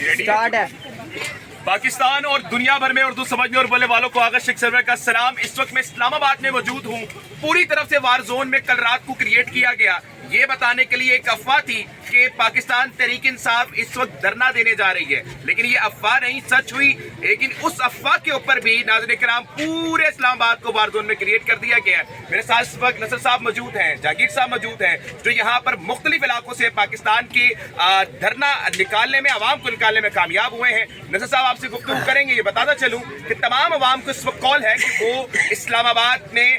Start ہے۔ پاکستان اور دنیا بھر میں اردو سمجھنے اور بولنے والوں کو آغاز شیخ سرور کا سلام۔ اس وقت میں اسلام آباد میں موجود ہوں۔ پوری طرف سے وار زون میں کل رات کو کریٹ کیا گیا، یہ بتانے کے لیے ایک افواہ تھی کہ پاکستان تحریک انصاف اس وقت دھرنا دینے جا رہی ہے، لیکن یہ افواہ نہیں، سچ ہوئی۔ لیکن اس افواہ کے اوپر بھی ناظرین کرام پورے اسلام آباد کو وار زون میں کریٹ کر دیا گیا ہے۔ میرے ساتھ اس وقت نصر صاحب موجود ہیں، جاگیر صاحب موجود ہیں، جو یہاں پر مختلف علاقوں سے پاکستان کے دھرنا نکالنے میں، عوام کو نکالنے میں کامیاب ہوئے ہیں۔ نصر صاحب آپ سے گفتگو کریں گے، یہ بتاتا چلوں کہ تمام عوام کو اس وقت کال ہے کہ وہ اسلام آباد میں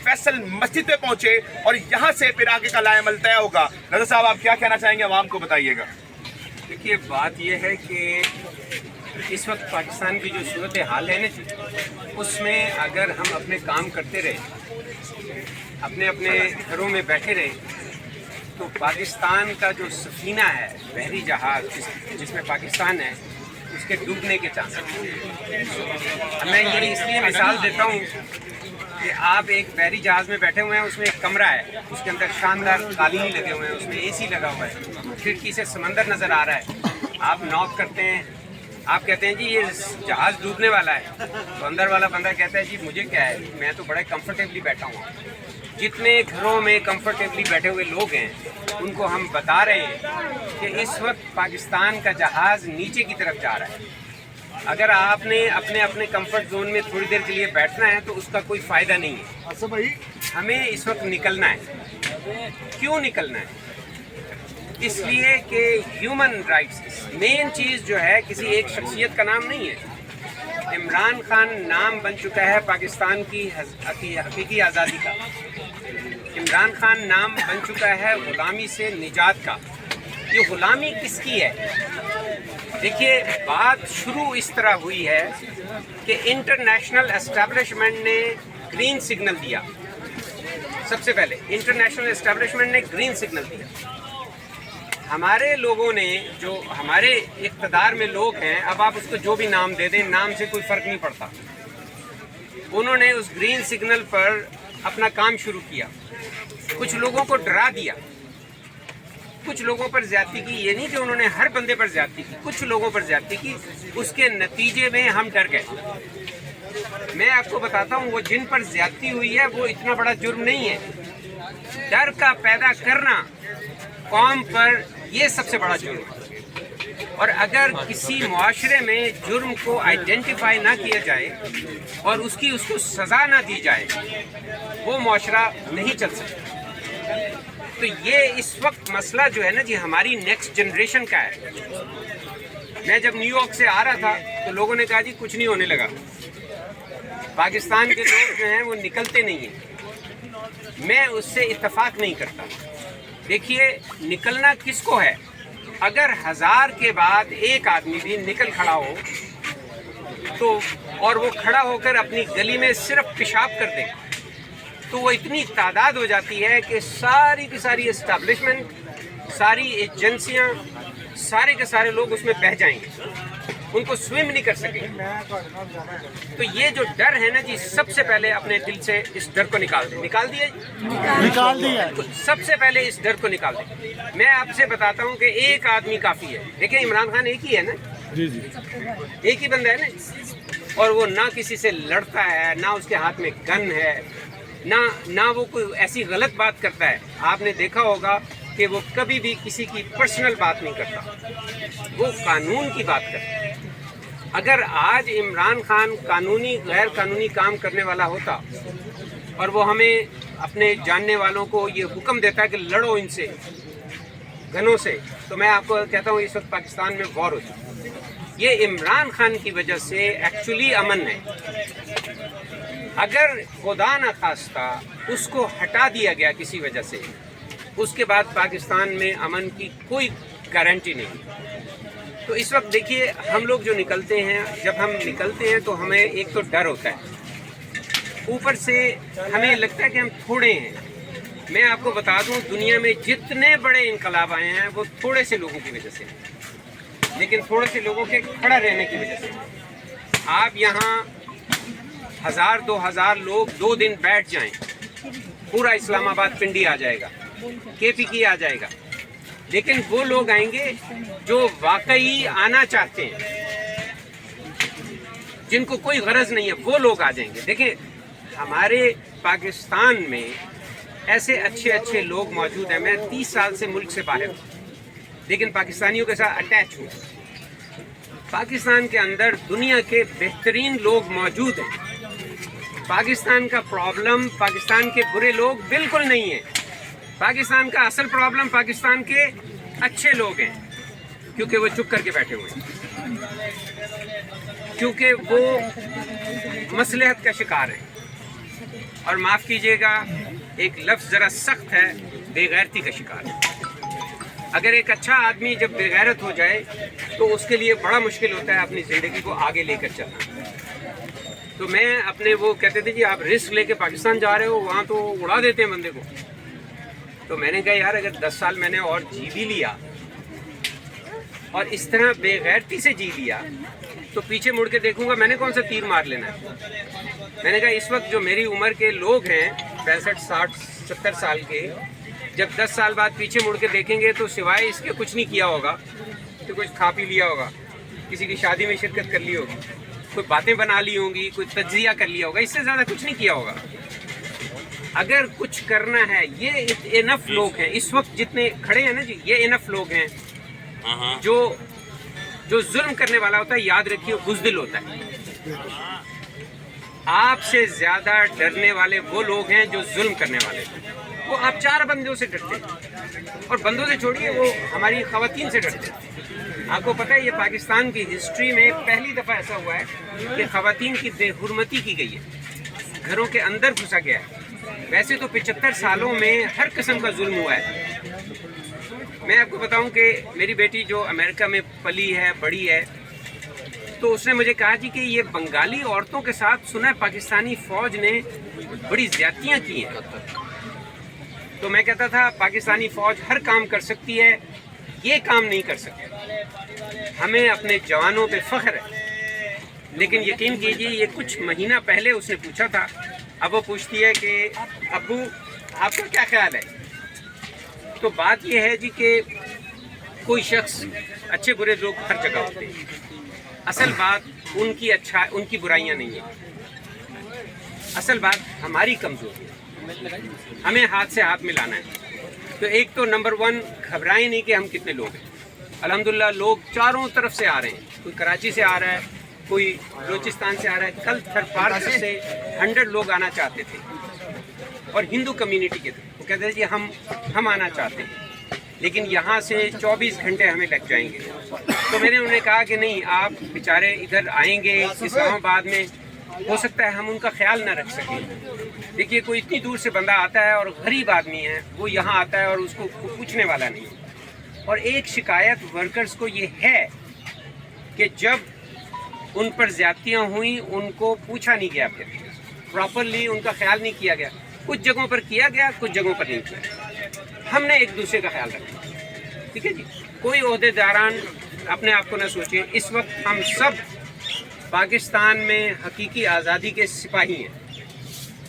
فیصل مسجد پہ پہنچے اور یہاں سے پھر آگے کا لائحہ عمل طے ہوگا۔ نصر صاحب آپ کیا کہنا چاہیں گے، عوام کو بتائیے گا۔ دیکھیے بات یہ ہے کہ اس وقت پاکستان کی جو صورت حال ہے نا، اس میں اگر ہم اپنے کام کرتے رہے، اپنے گھروں میں بیٹھے رہے، تو پاکستان کا جو سفینہ ہے، بحری جہاز جس میں پاکستان ہے، اس کے ڈوبنے کے چانس ہیں۔ میں یہ اس لیے مثال دیتا ہوں کہ آپ ایک بحری جہاز میں بیٹھے ہوئے ہیں، اس میں ایک کمرہ ہے، اس کے اندر شاندار قالین لگے ہوئے ہیں، اس میں اے سی لگا ہوا ہے، کھڑکی سے سمندر نظر آ رہا ہے۔ آپ ناک کرتے ہیں، آپ کہتے ہیں جی یہ جہاز ڈوبنے والا ہے، تو اندر والا بندہ کہتا ہے جی مجھے کیا ہے، میں تو بڑے کمفرٹیبلی بیٹھا ہوں۔ جتنے گھروں میں کمفرٹیبلی بیٹھے ہوئے لوگ ہیں، ان کو ہم بتا رہے ہیں کہ اس وقت پاکستان کا جہاز نیچے کی طرف جا رہا ہے۔ اگر آپ نے اپنے کمفرٹ زون میں تھوڑی دیر کے لیے بیٹھنا ہے تو اس کا کوئی فائدہ نہیں ہے۔ ہمیں اس وقت نکلنا ہے۔ کیوں نکلنا ہے؟ اس لیے کہ ہیومن رائٹس مین چیز جو ہے کسی ایک شخصیت کا نام نہیں ہے۔ عمران خان نام بن چکا ہے پاکستان کی حقیقی آزادی کا۔ عمران خان نام بن چکا ہے غلامی سے نجات کا۔ یہ غلامی کس کی ہے؟ دیکھیے بات شروع اس طرح ہوئی ہے کہ انٹرنیشنل اسٹیبلشمنٹ نے گرین سگنل دیا۔ سب سے پہلے انٹرنیشنل اسٹیبلشمنٹ نے گرین سگنل دیا۔ ہمارے لوگوں نے، جو ہمارے اقتدار میں لوگ ہیں، اب آپ اس کو جو بھی نام دے دیں، نام سے کوئی فرق نہیں پڑتا، انہوں نے اس گرین سگنل پر اپنا کام شروع کیا۔ کچھ لوگوں کو ڈرا دیا، کچھ لوگوں پر زیادتی کی۔ یہ نہیں کہ انہوں نے ہر بندے پر زیادتی کی، کچھ لوگوں پر زیادتی کی، اس کے نتیجے میں ہم ڈر گئے۔ میں آپ کو بتاتا ہوں، وہ جن پر زیادتی ہوئی ہے وہ اتنا بڑا جرم نہیں ہے۔ ڈر کا پیدا کرنا قوم پر یہ سب سے بڑا جرم ہے، اور اگر کسی معاشرے میں جرم کو آئیڈینٹیفائی نہ کیا جائے اور اس کو سزا نہ دی جائے، وہ معاشرہ نہیں چل سکتا۔ تو یہ اس وقت مسئلہ جو ہے نا جی، ہماری نیکسٹ جنریشن کا ہے۔ میں جب نیو یارک سے آ رہا تھا تو لوگوں نے کہا جی کچھ نہیں ہونے لگا، پاکستان کے لوگ جو ہیں وہ نکلتے نہیں ہیں۔ میں اس سے اتفاق نہیں کرتا۔ دیکھیے نکلنا کس کو ہے؟ اگر 1000 کے بعد ایک آدمی بھی نکل کھڑا ہو تو، اور وہ کھڑا ہو کر اپنی گلی میں صرف پیشاب کر دے، تو وہ اتنی تعداد ہو جاتی ہے کہ ساری کی ساری اسٹیبلشمنٹ، ساری ایجنسیاں، سارے کے سارے لوگ اس میں بہہ جائیں گے، ان کو سوئم نہیں کر سکیں گے۔ تو یہ جو ڈر ہے نا جی، سب سے پہلے اپنے دل سے اس ڈر کو نکال دیں۔ نکال دیا سب سے پہلے اس ڈر کو نکال دیں۔ میں آپ سے بتاتا ہوں کہ ایک آدمی کافی ہے۔ دیکھیں عمران خان ایک ہی ہے نا، ایک ہی بندہ ہے نا، اور وہ نہ کسی سے لڑتا ہے، نہ اس کے ہاتھ میں گن ہے، نہ وہ کوئی ایسی غلط بات کرتا ہے۔ آپ نے دیکھا ہوگا کہ وہ کبھی بھی کسی کی پرسنل بات نہیں کرتا، وہ قانون کی بات کرتا ہے۔ اگر آج عمران خان قانونی غیر قانونی کام کرنے والا ہوتا اور وہ ہمیں اپنے جاننے والوں کو یہ حکم دیتا کہ لڑو ان سے گنوں سے، تو میں آپ کو کہتا ہوں اس وقت پاکستان میں وار ہو چکی۔ یہ عمران خان کی وجہ سے ایکچولی امن ہے۔ اگر خدا نہ خواستہ اس کو ہٹا دیا گیا کسی وجہ سے، اس کے بعد پاکستان میں امن کی کوئی گارنٹی نہیں۔ تو اس وقت دیکھیے ہم لوگ جو نکلتے ہیں، جب ہم نکلتے ہیں تو ہمیں ایک تو ڈر ہوتا ہے، اوپر سے ہمیں لگتا ہے کہ ہم تھوڑے ہیں۔ میں آپ کو بتا دوں، دنیا میں جتنے بڑے انقلاب آئے ہیں وہ تھوڑے سے لوگوں کی وجہ سے، لیکن تھوڑے سے لوگوں کے کھڑا رہنے کی وجہ سے۔ آپ یہاں 1000-2000 لوگ 2 دن بیٹھ جائیں، پورا اسلام آباد پنڈی آ جائے گا، کے پی کی آ جائے گا۔ لیکن وہ لوگ آئیں گے جو واقعی آنا چاہتے ہیں، جن کو کوئی غرض نہیں ہے، وہ لوگ آ جائیں گے۔ دیکھیں ہمارے پاکستان میں ایسے اچھے اچھے لوگ موجود ہیں، میں 30 سال سے ملک سے باہر ہوں لیکن پاکستانیوں کے ساتھ اٹیچ ہوں۔ پاکستان کے اندر دنیا کے بہترین لوگ موجود ہیں۔ پاکستان کا پرابلم پاکستان کے برے لوگ بالکل نہیں ہیں، پاکستان کا اصل پرابلم پاکستان کے اچھے لوگ ہیں، کیونکہ وہ چپ کر کے بیٹھے ہوئے ہیں، کیونکہ وہ مصلحت کا شکار ہیں، اور معاف کیجیے گا ایک لفظ ذرا سخت ہے، بے غیرتی کا شکار ہے۔ اگر ایک اچھا آدمی جب بے غیرت ہو جائے تو اس کے لیے بڑا مشکل ہوتا ہے اپنی زندگی کو آگے لے کر چلنا۔ تو میں اپنے وہ کہتے تھے جی آپ رسک لے کے پاکستان جا رہے ہو، وہاں تو اڑا دیتے ہیں بندے کو۔ تو میں نے کہا یار اگر 10 سال میں نے اور جی بھی لیا اور اس طرح بے غیرتی سے جی لیا تو پیچھے مڑ کے دیکھوں گا میں نے کون سا تیر مار لینا ہے۔ میں نے کہا اس وقت جو میری عمر کے لوگ ہیں 65 60 70 سال کے، جب 10 سال بعد پیچھے مڑ کے دیکھیں گے تو سوائے اس کے کچھ نہیں کیا ہوگا، تو کچھ کھا پی لیا ہوگا، کسی کی شادی میں شرکت کر لی ہوگی، کوئی باتیں بنا لی ہوں گی، کوئی تجزیہ کر لیا ہوگا، اس سے زیادہ کچھ نہیں کیا ہوگا۔ اگر کچھ کرنا ہے، یہ انف لوگ ہیں اس وقت جتنے کھڑے ہیں نا جی، یہ انف لوگ ہیں جو ظلم کرنے والا ہوتا ہے یاد رکھیے بزدل ہوتا ہے۔ آپ سے زیادہ ڈرنے والے وہ لوگ ہیں جو ظلم کرنے والے ہیں، وہ آپ 4 بندوں سے ڈرتے ہیں، اور بندوں سے چھوڑیے وہ ہماری خواتین سے ڈرتے ہیں۔ آپ کو پتہ ہے یہ پاکستان کی ہسٹری میں پہلی دفعہ ایسا ہوا ہے کہ خواتین کی بے حرمتی کی گئی ہے، گھروں کے اندر گھسا گیا ہے۔ ویسے تو 75 سالوں میں ہر قسم کا ظلم ہوا ہے۔ میں آپ کو بتاؤں کہ میری بیٹی جو امریکہ میں پلی ہے بڑی ہے، تو اس نے مجھے کہا جی کہ یہ بنگالی عورتوں کے ساتھ سنا ہے پاکستانی فوج نے بڑی زیادتیاں کی ہیں۔ تو میں کہتا تھا پاکستانی فوج ہر کام کر سکتی ہے، یہ کام نہیں کر سکتی۔ ہمیں اپنے جوانوں پہ فخر ہے، لیکن یقین کیجیے یہ کچھ مہینہ پہلے اس نے پوچھا تھا، اب وہ پوچھتی ہے کہ ابو آپ کا کیا خیال ہے؟ تو بات یہ ہے جی کہ کوئی شخص اچھے برے لوگ ہر جگہ ہوتے ہیں، اصل بات ان کی برائیاں نہیں ہیں، اصل بات ہماری کمزوری ہے، ہمیں ہاتھ سے ہاتھ ملانا ہے۔ تو ایک تو نمبر 1 گھبرائیں نہیں کہ ہم کتنے لوگ ہیں۔ الحمدللہ لوگ چاروں طرف سے آ رہے ہیں، کوئی کراچی سے آ رہا ہے، کوئی بلوچستان سے آ رہا ہے، کل تھرپارک سے 100 لوگ آنا چاہتے تھے، اور ہندو کمیونٹی کے تھے، وہ کہتے تھے جی ہم آنا چاہتے ہیں لیکن یہاں سے 24 گھنٹے ہمیں لگ جائیں گے۔ تو میں نے انہیں کہا کہ نہیں آپ بیچارے ادھر آئیں گے اسلام آباد میں، ہو سکتا ہے ہم ان کا خیال نہ رکھ سکیں۔ دیکھیے کوئی اتنی دور سے بندہ آتا ہے اور غریب آدمی ہے، وہ یہاں آتا ہے اور اس کو پوچھنے والا نہیں ہے۔ اور ایک شکایت ورکرز کو یہ ہے کہ جب ان پر زیادتیاں ہوئیں ان کو پوچھا نہیں گیا، پھر پراپرلی ان کا خیال نہیں کیا گیا، کچھ جگہوں پر کیا گیا کچھ جگہوں پر نہیں کیا۔ ہم نے ایک دوسرے کا خیال رکھا، ٹھیک ہے جی۔ کوئی عہدے داران اپنے آپ کو نہ سوچیں، اس وقت ہم سب پاکستان میں حقیقی آزادی کے سپاہی ہیں،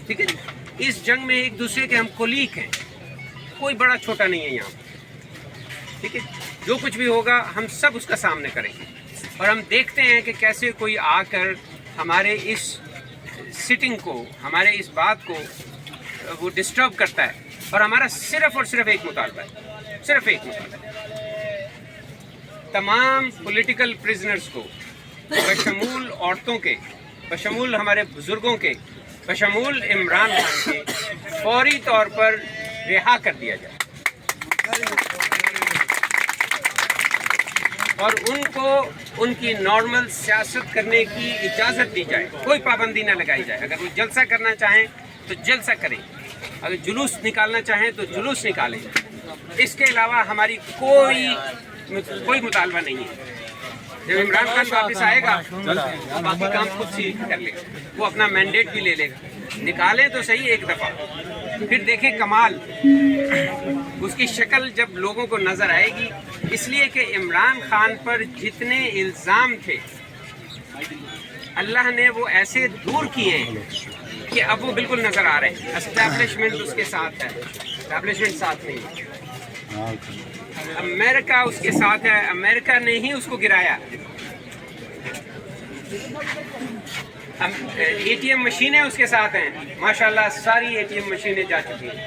ٹھیک ہے جی۔ اس جنگ میں ایک دوسرے کے ہم کولیگ ہیں، کوئی بڑا چھوٹا نہیں ہے یہاں، ٹھیک ہے۔ جو کچھ بھی ہوگا ہم سب اس کا سامنے کریں گے، اور ہم دیکھتے ہیں کہ کیسے کوئی آ کر ہمارے اس سٹنگ کو، ہمارے اس بات کو وہ ڈسٹرب کرتا ہے، اور ہمارا صرف اور صرف ایک مطالبہ ہے، صرف ایک مطالبہ ہے، تمام پولیٹیکل پرزنرز کو بشمول عورتوں کے، بشمول ہمارے بزرگوں کے، بشمول عمران خان کے فوری طور پر رہا کر دیا جائے، اور ان کو ان کی نارمل سیاست کرنے کی اجازت دی جائے، کوئی پابندی نہ لگائی جائے۔ اگر وہ جلسہ کرنا چاہیں تو جلسہ کریں، اگر جلوس نکالنا چاہیں تو جلوس نکالیں، اس کے علاوہ ہماری کوئی مطالبہ نہیں ہے۔ جب عمران خان واپس آئے گا وہ باقی کام خود سے کر لے گا، وہ اپنا مینڈیٹ بھی لے لے گا، نکالیں تو صحیح ایک دفعہ، پھر دیکھیں کمال اس کی شکل جب لوگوں کو نظر آئے گی۔ اس لیے کہ عمران خان پر جتنے الزام تھے اللہ نے وہ ایسے دور کیے ہیں کہ اب وہ بالکل نظر آ رہے ہیں۔ اسٹیبلشمنٹ اس کے ساتھ ہے، اسٹیبلشمنٹ ساتھ نہیں ہے۔ امریکہ اس کے ساتھ ہے، امریکہ نے ہی اس کو گرایا۔ اے ٹی ایم مشینیں اس کے ساتھ ہیں، ماشاءاللہ ساری اے ٹی ایم مشینیں جا چکی ہیں۔